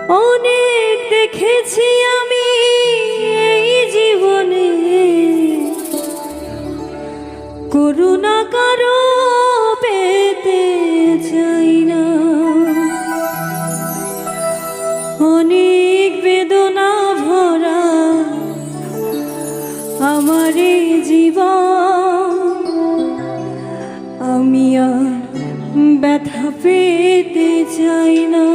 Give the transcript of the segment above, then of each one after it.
অনেক দেখেছি আমি এই জীবনে, করুণা কারো পেতে চাই না। অনেক বেদনা ভরা আমার এই জীবন, আমি আর ব্যথা পেতে চাই না।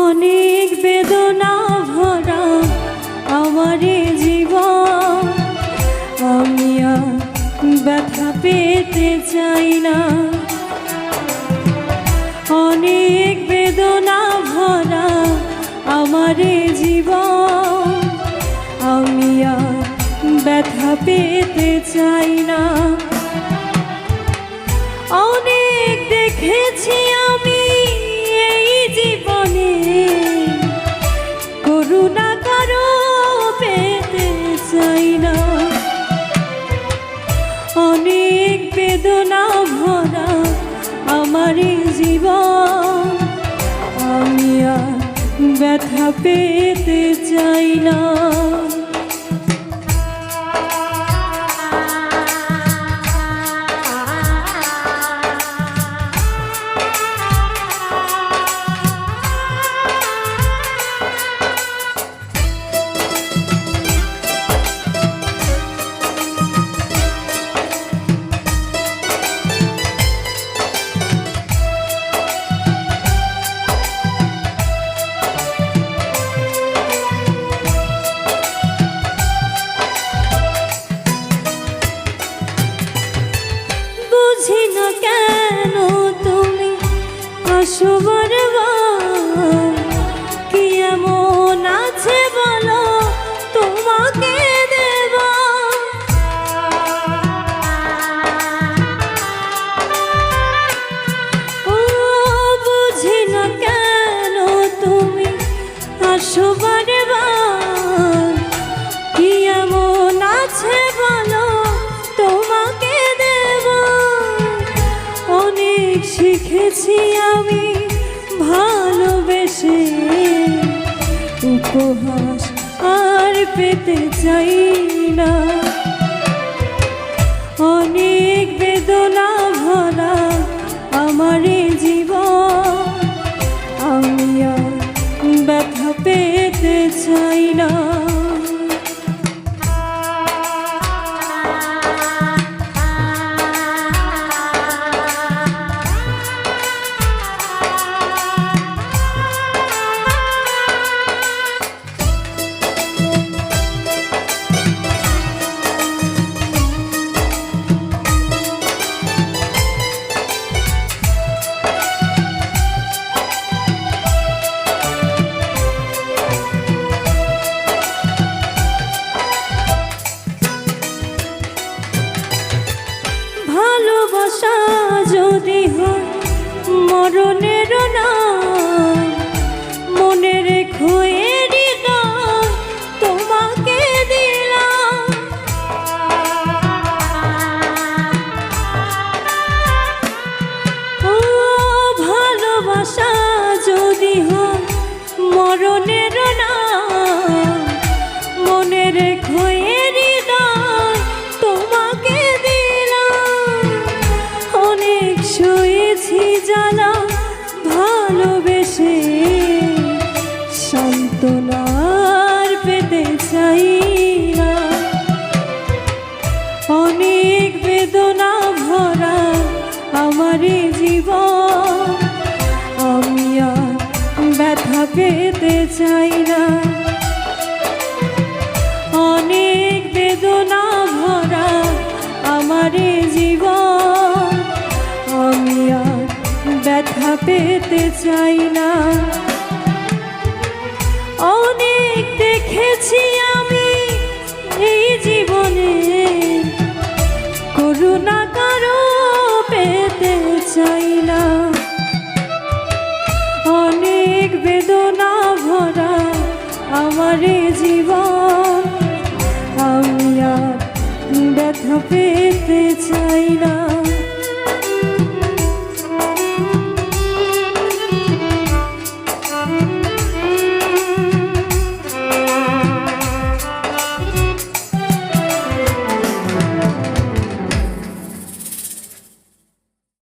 অনেক বেদনা ভরা আমার জীবন, আমি আর ব্যথা পেতে চাই না। অনেক বেদনা ভরা আমার জীবন, আমি আর ব্যথা পেতে চাই না। অনেক দেখেছি আমি এই জীবনে, করুণা কারো পেতে চাই না। অনেক বেদনা ভরা আমার জীবন, আমি আর ব্যথা পেতে চাই না। বুঝি না কেন তুমি আসো বারবার, কি এমন আছে বলো তোমাকে দেব। ও বুঝি না কেন তুমি আসো বারবার, কি এমন আছে বলো তোমাকে দেব। অনেক শিখেছি আমি ভালোবেসে, উপহাস আর পেতে চাই না। অনেক বেদনা ভরা আমার জীবন, আমি আর ব্যথা পেতে চাই না। ভালোবাসা যদি হয় মরণের নাম, মনে রেখো এ হৃদয় তোমাকে দিলাম। ও ভালোবাসা যদি হয় মরণের নাম, মনে রেখো এ হৃদয় তোমাকে সয়েছি জানা ভালোবেসে, সান্ত্বনার পেতে চাই না। অনেক বেদনা ভরা আমার জীবন, আমি আর ব্যথা পেতে চাই না। অনেক বেদনা ভরা আমার জীবন, আমি আর ব্যথা পেতে চাই না। অনেক দেখেছি চাই না। অনেক বেদনা ভরা আমার এই জীবন, আমি আর ব্যথা পেতে চাই না।